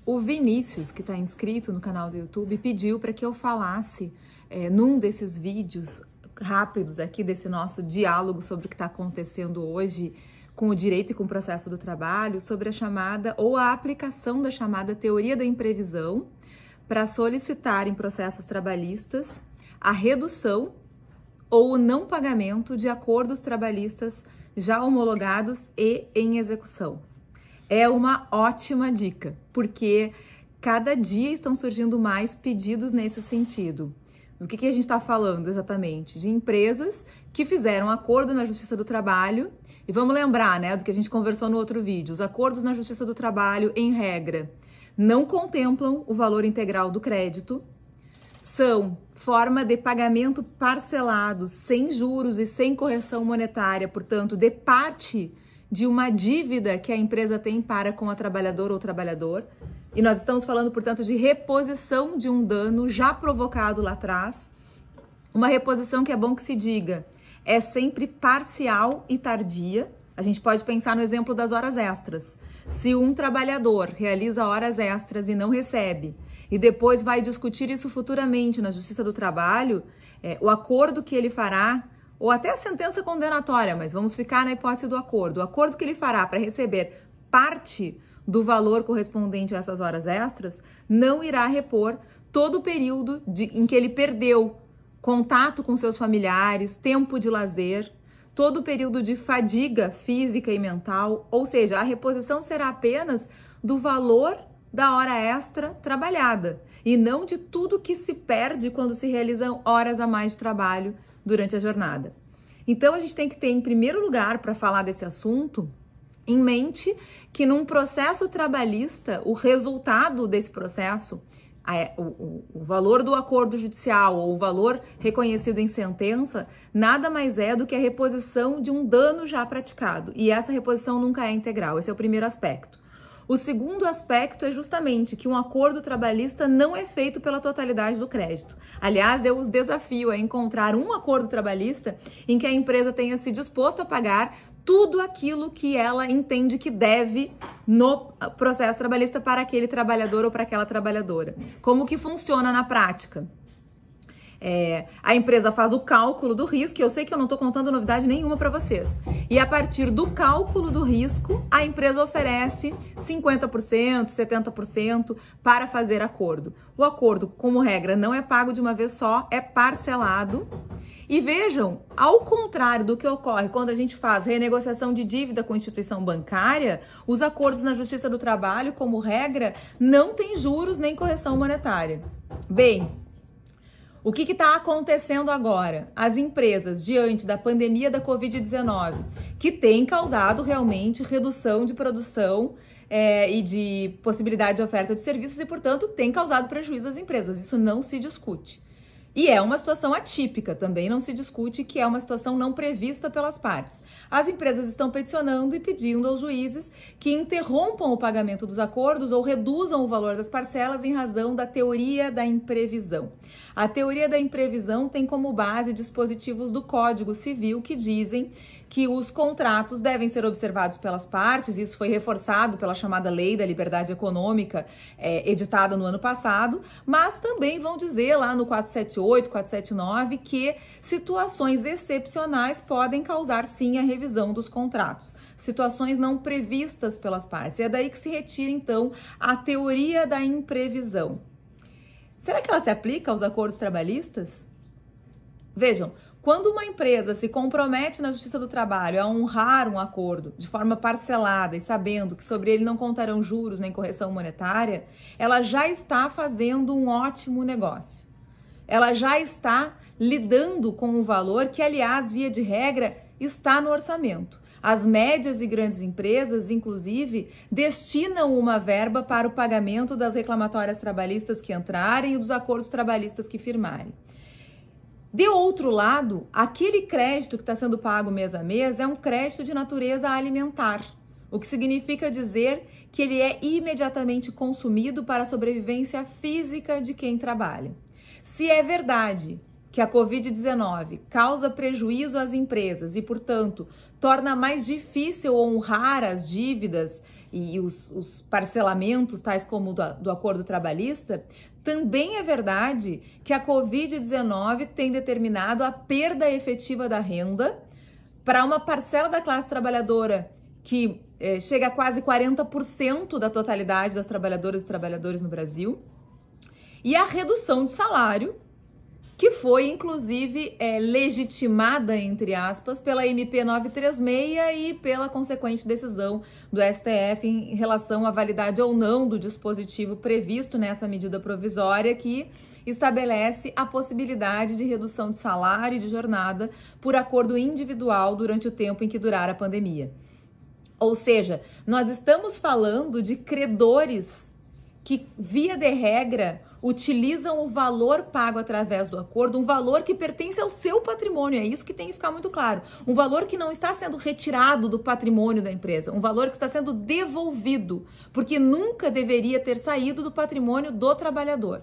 O Vinícius, que está inscrito no canal do YouTube, pediu para que eu falasse num desses vídeos rápidos aqui, desse nosso diálogo sobre o que está acontecendo hoje com o direito e com o processo do trabalho, sobre a chamada ou a aplicação da chamada teoria da imprevisão para solicitar em processos trabalhistas a redução ou o não pagamento de acordos trabalhistas já homologados e em execução. É uma ótima dica, porque cada dia estão surgindo mais pedidos nesse sentido. Do que a gente está falando exatamente? De empresas que fizeram acordo na Justiça do Trabalho, e vamos lembrar, né, do que a gente conversou no outro vídeo, os acordos na Justiça do Trabalho, em regra, não contemplam o valor integral do crédito, são forma de pagamento parcelado, sem juros e sem correção monetária, portanto, de parte de uma dívida que a empresa tem para com a trabalhadora ou trabalhador. E nós estamos falando, portanto, de reposição de um dano já provocado lá atrás. Uma reposição que é bom que se diga, é sempre parcial e tardia. A gente pode pensar no exemplo das horas extras. Se um trabalhador realiza horas extras e não recebe, e depois vai discutir isso futuramente na Justiça do Trabalho, o acordo que ele fará, ou até a sentença condenatória, mas vamos ficar na hipótese do acordo. O acordo que ele fará para receber parte do valor correspondente a essas horas extras não irá repor todo o período em que ele perdeu contato com seus familiares, tempo de lazer, todo o período de fadiga física e mental, ou seja, a reposição será apenas do valor da hora extra trabalhada e não de tudo que se perde quando se realizam horas a mais de trabalho durante a jornada. Então, a gente tem que ter, em primeiro lugar, para falar desse assunto, em mente que num processo trabalhista, o resultado desse processo, o valor do acordo judicial ou o valor reconhecido em sentença, nada mais é do que a reposição de um dano já praticado. E essa reposição nunca é integral. Esse é o primeiro aspecto. O segundo aspecto é justamente que um acordo trabalhista não é feito pela totalidade do crédito. Aliás, eu os desafio a encontrar um acordo trabalhista em que a empresa tenha se disposto a pagar tudo aquilo que ela entende que deve no processo trabalhista para aquele trabalhador ou para aquela trabalhadora. Como que funciona na prática? A empresa faz o cálculo do risco, e eu sei que eu não estou contando novidade nenhuma para vocês. E a partir do cálculo do risco, a empresa oferece 50%, 70% para fazer acordo. O acordo, como regra, não é pago de uma vez só, é parcelado. E vejam, ao contrário do que ocorre quando a gente faz renegociação de dívida com instituição bancária, os acordos na Justiça do Trabalho, como regra, não têm juros nem correção monetária. Bem, o que está acontecendo agora? As empresas, diante da pandemia da Covid-19, que tem causado realmente redução de produção e de possibilidade de oferta de serviços e, portanto, tem causado prejuízo às empresas. Isso não se discute. E é uma situação atípica, também não se discute que é uma situação não prevista pelas partes. As empresas estão peticionando e pedindo aos juízes que interrompam o pagamento dos acordos ou reduzam o valor das parcelas em razão da teoria da imprevisão. A teoria da imprevisão tem como base dispositivos do Código Civil que dizem que os contratos devem ser observados pelas partes, isso foi reforçado pela chamada Lei da Liberdade Econômica, editada no ano passado, mas também vão dizer lá no 478, 479, que situações excepcionais podem causar sim a revisão dos contratos, situações não previstas pelas partes. E é daí que se retira então a teoria da imprevisão. Será que ela se aplica aos acordos trabalhistas? Vejam, quando uma empresa se compromete na Justiça do Trabalho a honrar um acordo de forma parcelada e sabendo que sobre ele não contarão juros nem correção monetária, ela já está fazendo um ótimo negócio. Ela já está lidando com um valor que, aliás, via de regra, está no orçamento. As médias e grandes empresas, inclusive, destinam uma verba para o pagamento das reclamatórias trabalhistas que entrarem e dos acordos trabalhistas que firmarem. De outro lado, aquele crédito que está sendo pago mês a mês é um crédito de natureza alimentar, o que significa dizer que ele é imediatamente consumido para a sobrevivência física de quem trabalha. Se é verdade que a Covid-19 causa prejuízo às empresas e, portanto, torna mais difícil honrar as dívidas e os parcelamentos, tais como do acordo trabalhista, também é verdade que a Covid-19 tem determinado a perda efetiva da renda para uma parcela da classe trabalhadora que chega a quase 40% da totalidade das trabalhadoras e trabalhadores no Brasil, e a redução de salário, que foi, inclusive, legitimada, entre aspas, pela MP 936 e pela consequente decisão do STF em relação à validade ou não do dispositivo previsto nessa medida provisória que estabelece a possibilidade de redução de salário e de jornada por acordo individual durante o tempo em que durar a pandemia. Ou seja, nós estamos falando de credores que, via de regra, utilizam o valor pago através do acordo, um valor que pertence ao seu patrimônio, é isso que tem que ficar muito claro. Um valor que não está sendo retirado do patrimônio da empresa, um valor que está sendo devolvido, porque nunca deveria ter saído do patrimônio do trabalhador.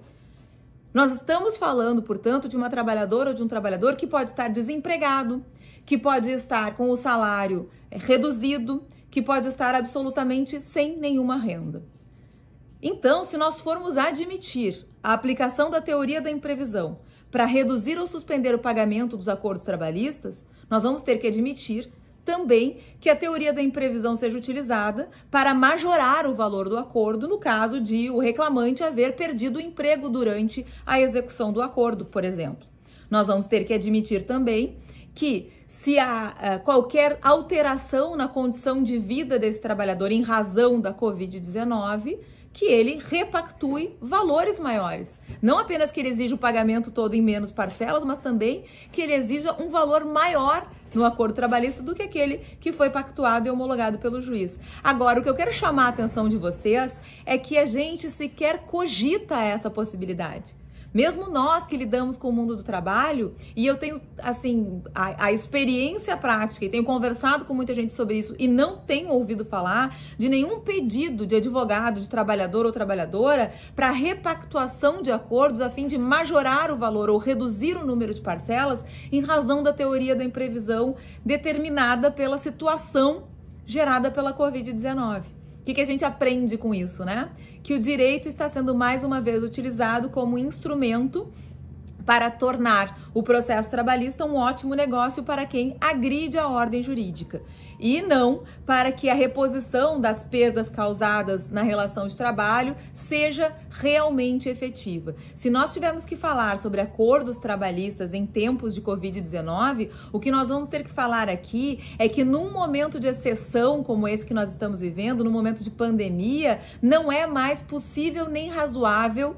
Nós estamos falando, portanto, de uma trabalhadora ou de um trabalhador que pode estar desempregado, que pode estar com o salário reduzido, que pode estar absolutamente sem nenhuma renda. Então, se nós formos admitir a aplicação da teoria da imprevisão para reduzir ou suspender o pagamento dos acordos trabalhistas, nós vamos ter que admitir também que a teoria da imprevisão seja utilizada para majorar o valor do acordo no caso de o reclamante haver perdido o emprego durante a execução do acordo, por exemplo. Nós vamos ter que admitir também que se há qualquer alteração na condição de vida desse trabalhador em razão da Covid-19, que ele repactue valores maiores. Não apenas que ele exija o pagamento todo em menos parcelas, mas também que ele exija um valor maior no acordo trabalhista do que aquele que foi pactuado e homologado pelo juiz. Agora, o que eu quero chamar a atenção de vocês é que a gente sequer cogita essa possibilidade. Mesmo nós que lidamos com o mundo do trabalho, e eu tenho, assim, a experiência prática, e tenho conversado com muita gente sobre isso, e não tenho ouvido falar de nenhum pedido de advogado, de trabalhador ou trabalhadora, para repactuação de acordos a fim de majorar o valor ou reduzir o número de parcelas em razão da teoria da imprevisão determinada pela situação gerada pela Covid-19. O que a gente aprende com isso, né? Que o direito está sendo mais uma vez utilizado como instrumento para tornar o processo trabalhista um ótimo negócio para quem agride a ordem jurídica e não para que a reposição das perdas causadas na relação de trabalho seja realmente efetiva. Se nós tivermos que falar sobre acordos trabalhistas em tempos de Covid-19, o que nós vamos ter que falar aqui é que num momento de exceção como esse que nós estamos vivendo, no momento de pandemia, não é mais possível nem razoável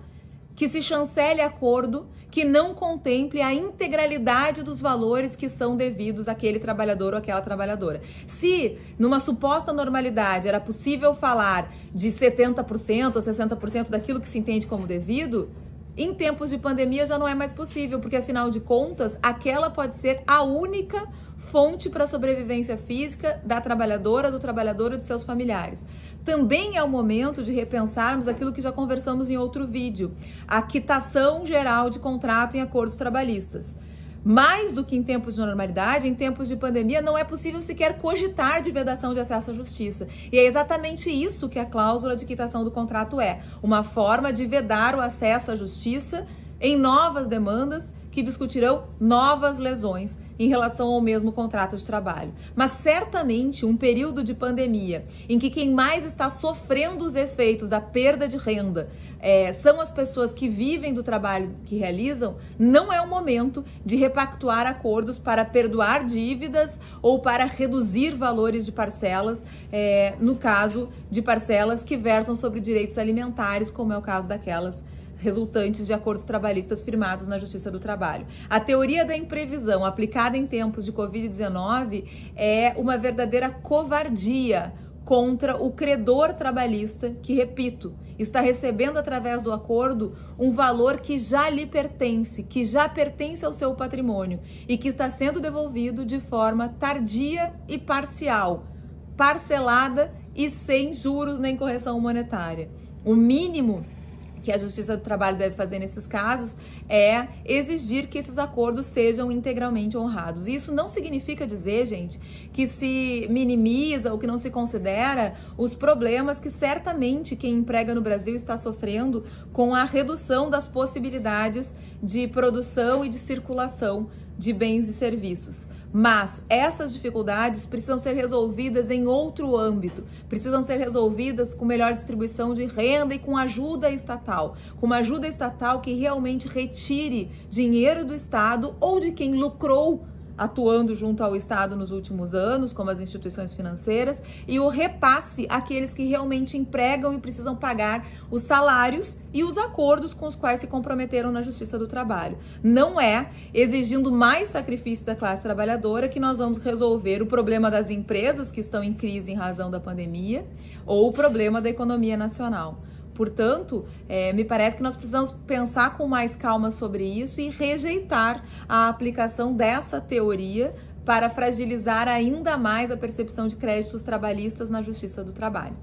que se chancele acordo que não contemple a integralidade dos valores que são devidos àquele trabalhador ou àquela trabalhadora. Se, numa suposta normalidade, era possível falar de 70% ou 60% daquilo que se entende como devido, em tempos de pandemia já não é mais possível, porque, afinal de contas, aquela pode ser a única fonte para a sobrevivência física da trabalhadora, do trabalhador e de seus familiares. Também é o momento de repensarmos aquilo que já conversamos em outro vídeo, a quitação geral de contrato em acordos trabalhistas. Mais do que em tempos de normalidade, em tempos de pandemia, não é possível sequer cogitar de vedação de acesso à justiça. E é exatamente isso que a cláusula de quitação do contrato é, uma forma de vedar o acesso à justiça em novas demandas que discutirão novas lesões em relação ao mesmo contrato de trabalho. Mas certamente um período de pandemia em que quem mais está sofrendo os efeitos da perda de renda são as pessoas que vivem do trabalho que realizam, não é o momento de repactuar acordos para perdoar dívidas ou para reduzir valores de parcelas, no caso de parcelas que versam sobre direitos alimentares, como é o caso daquelas resultantes de acordos trabalhistas firmados na Justiça do Trabalho. A teoria da imprevisão aplicada em tempos de Covid-19 é uma verdadeira covardia contra o credor trabalhista que, repito, está recebendo através do acordo um valor que já lhe pertence, que já pertence ao seu patrimônio e que está sendo devolvido de forma tardia e parcial, parcelada e sem juros nem correção monetária. O mínimo que a Justiça do Trabalho deve fazer nesses casos é exigir que esses acordos sejam integralmente honrados. Isso não significa dizer, gente, que se minimiza ou que não se considera os problemas que certamente quem emprega no Brasil está sofrendo com a redução das possibilidades de produção e de circulação de bens e serviços. Mas essas dificuldades precisam ser resolvidas em outro âmbito, precisam ser resolvidas com melhor distribuição de renda e com ajuda estatal, com uma ajuda estatal que realmente retire dinheiro do Estado ou de quem lucrou atuando junto ao Estado nos últimos anos, como as instituições financeiras, e o repasse àqueles que realmente empregam e precisam pagar os salários e os acordos com os quais se comprometeram na Justiça do Trabalho. Não é exigindo mais sacrifício da classe trabalhadora que nós vamos resolver o problema das empresas que estão em crise em razão da pandemia ou o problema da economia nacional. Portanto, me parece que nós precisamos pensar com mais calma sobre isso e rejeitar a aplicação dessa teoria para fragilizar ainda mais a percepção de créditos trabalhistas na Justiça do Trabalho.